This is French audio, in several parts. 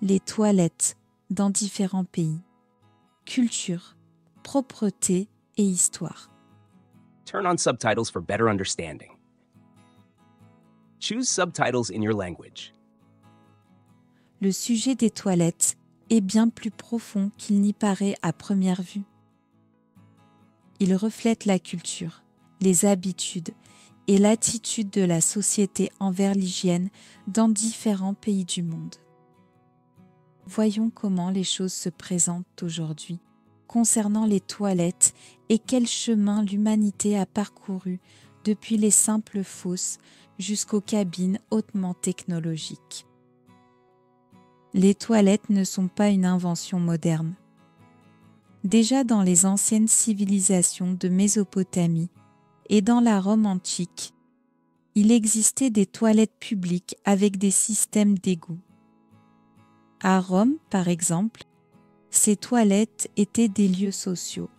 les toilettes dans différents pays, culture, propreté et histoire. Turn on subtitles for better understanding. Choose subtitles in your language. Le sujet des toilettes est bien plus profond qu'il n'y paraît à première vue. Il reflète la culture, les habitudes et l'attitude de la société envers l'hygiène dans différents pays du monde. Voyons comment les choses se présentent aujourd'hui concernant les toilettes et quel chemin l'humanité a parcouru depuis les simples fosses jusqu'aux cabines hautement technologiques. Les toilettes ne sont pas une invention moderne. Déjà dans les anciennes civilisations de Mésopotamie et dans la Rome antique, il existait des toilettes publiques avec des systèmes d'égouts. À Rome, par exemple, ces toilettes étaient des lieux sociaux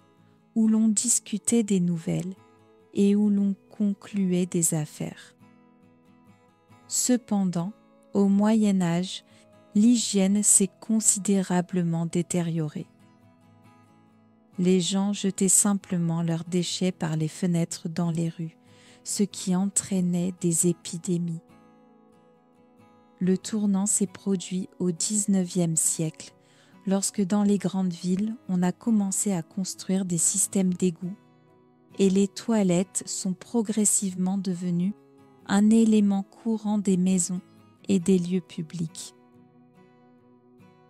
où l'on discutait des nouvelles et où l'on concluait des affaires. Cependant, au Moyen Âge, l'hygiène s'est considérablement détériorée. Les gens jetaient simplement leurs déchets par les fenêtres dans les rues, ce qui entraînait des épidémies. Le tournant s'est produit au XIXe siècle, lorsque dans les grandes villes, on a commencé à construire des systèmes d'égouts et les toilettes sont progressivement devenues un élément courant des maisons et des lieux publics.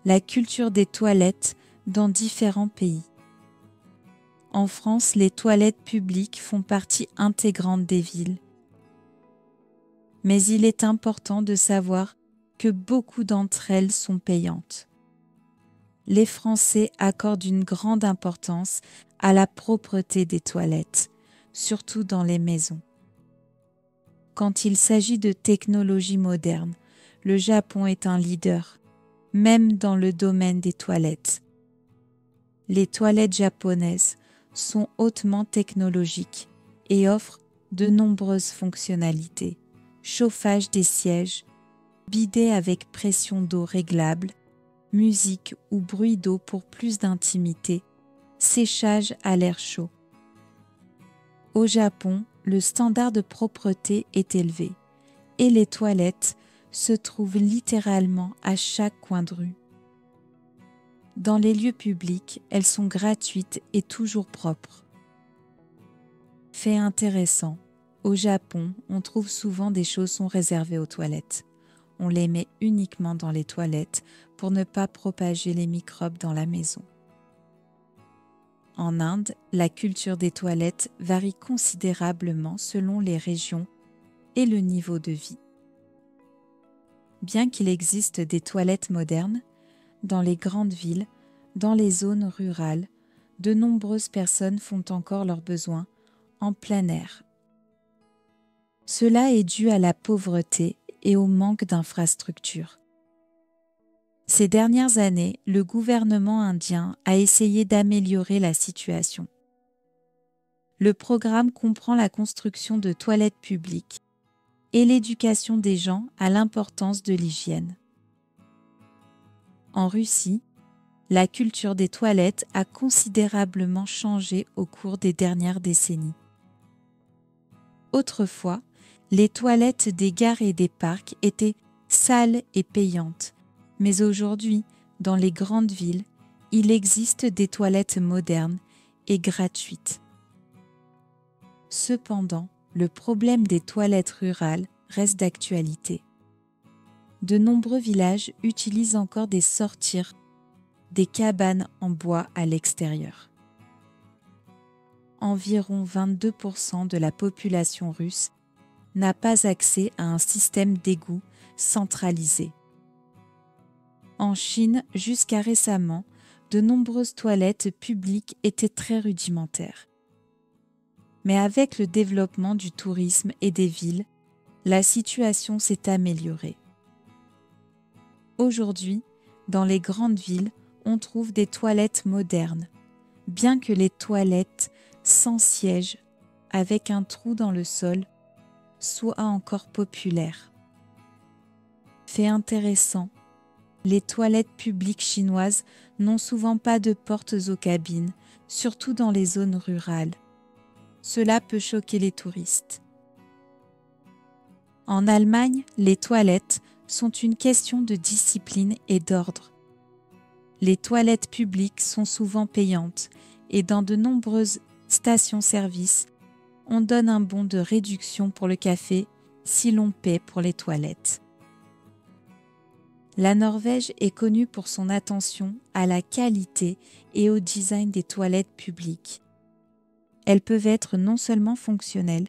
La culture des toilettes dans différents pays. En France, les toilettes publiques font partie intégrante des villes. Mais il est important de savoir que beaucoup d'entre elles sont payantes. Les Français accordent une grande importance à la propreté des toilettes, surtout dans les maisons. Quand il s'agit de technologie moderne, le Japon est un leader, même dans le domaine des toilettes. Les toilettes japonaises sont hautement technologiques et offrent de nombreuses fonctionnalités. Chauffage des sièges, bidet avec pression d'eau réglable, musique ou bruit d'eau pour plus d'intimité, séchage à l'air chaud. Au Japon, le standard de propreté est élevé et les toilettes se trouvent littéralement à chaque coin de rue. Dans les lieux publics, elles sont gratuites et toujours propres. Fait intéressant, au Japon, on trouve souvent des chaussons réservés aux toilettes. On les met uniquement dans les toilettes pour ne pas propager les microbes dans la maison. En Inde, la culture des toilettes varie considérablement selon les régions et le niveau de vie. Bien qu'il existe des toilettes modernes, dans les grandes villes, dans les zones rurales, de nombreuses personnes font encore leurs besoins en plein air. Cela est dû à la pauvreté et au manque d'infrastructures. Ces dernières années, le gouvernement indien a essayé d'améliorer la situation. Le programme comprend la construction de toilettes publiques et l'éducation des gens à l'importance de l'hygiène. En Russie, la culture des toilettes a considérablement changé au cours des dernières décennies. Autrefois, les toilettes des gares et des parcs étaient sales et payantes, mais aujourd'hui, dans les grandes villes, il existe des toilettes modernes et gratuites. Cependant, le problème des toilettes rurales reste d'actualité. De nombreux villages utilisent encore des sortires, des cabanes en bois à l'extérieur. Environ 22% de la population russe n'a pas accès à un système d'égout centralisé. En Chine, jusqu'à récemment, de nombreuses toilettes publiques étaient très rudimentaires. Mais avec le développement du tourisme et des villes, la situation s'est améliorée. Aujourd'hui, dans les grandes villes, on trouve des toilettes modernes, bien que les toilettes sans siège, avec un trou dans le sol, soient encore populaires. Fait intéressant, les toilettes publiques chinoises n'ont souvent pas de portes aux cabines, surtout dans les zones rurales. Cela peut choquer les touristes. En Allemagne, les toilettes sont une question de discipline et d'ordre. Les toilettes publiques sont souvent payantes et dans de nombreuses stations-service, on donne un bon de réduction pour le café si l'on paie pour les toilettes. La Norvège est connue pour son attention à la qualité et au design des toilettes publiques. Elles peuvent être non seulement fonctionnelles,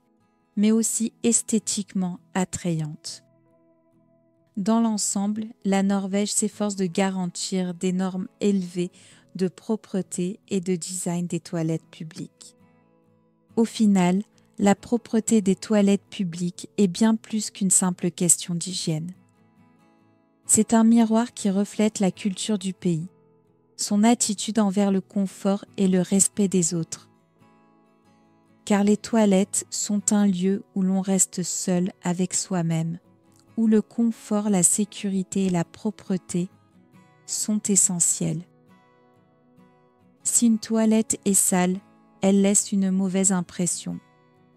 mais aussi esthétiquement attrayantes. Dans l'ensemble, la Norvège s'efforce de garantir des normes élevées de propreté et de design des toilettes publiques. Au final, la propreté des toilettes publiques est bien plus qu'une simple question d'hygiène. C'est un miroir qui reflète la culture du pays, son attitude envers le confort et le respect des autres. Car les toilettes sont un lieu où l'on reste seul avec soi-même, où le confort, la sécurité et la propreté sont essentiels. Si une toilette est sale, elle laisse une mauvaise impression,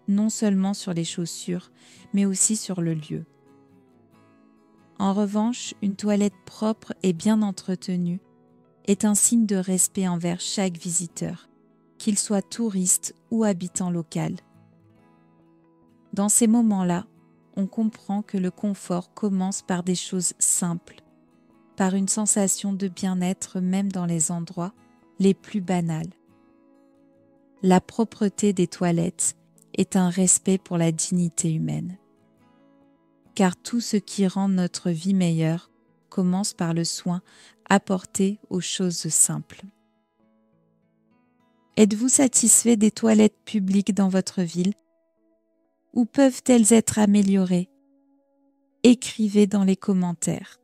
non seulement sur les chaussures, mais aussi sur le lieu. En revanche, une toilette propre et bien entretenue est un signe de respect envers chaque visiteur, qu'il soit touriste ou habitant local. Dans ces moments-là, on comprend que le confort commence par des choses simples, par une sensation de bien-être même dans les endroits les plus banals. La propreté des toilettes est un respect pour la dignité humaine. Car tout ce qui rend notre vie meilleure commence par le soin apporté aux choses simples. Êtes-vous satisfait des toilettes publiques dans votre ville? Ou peuvent-elles être améliorées? Écrivez dans les commentaires.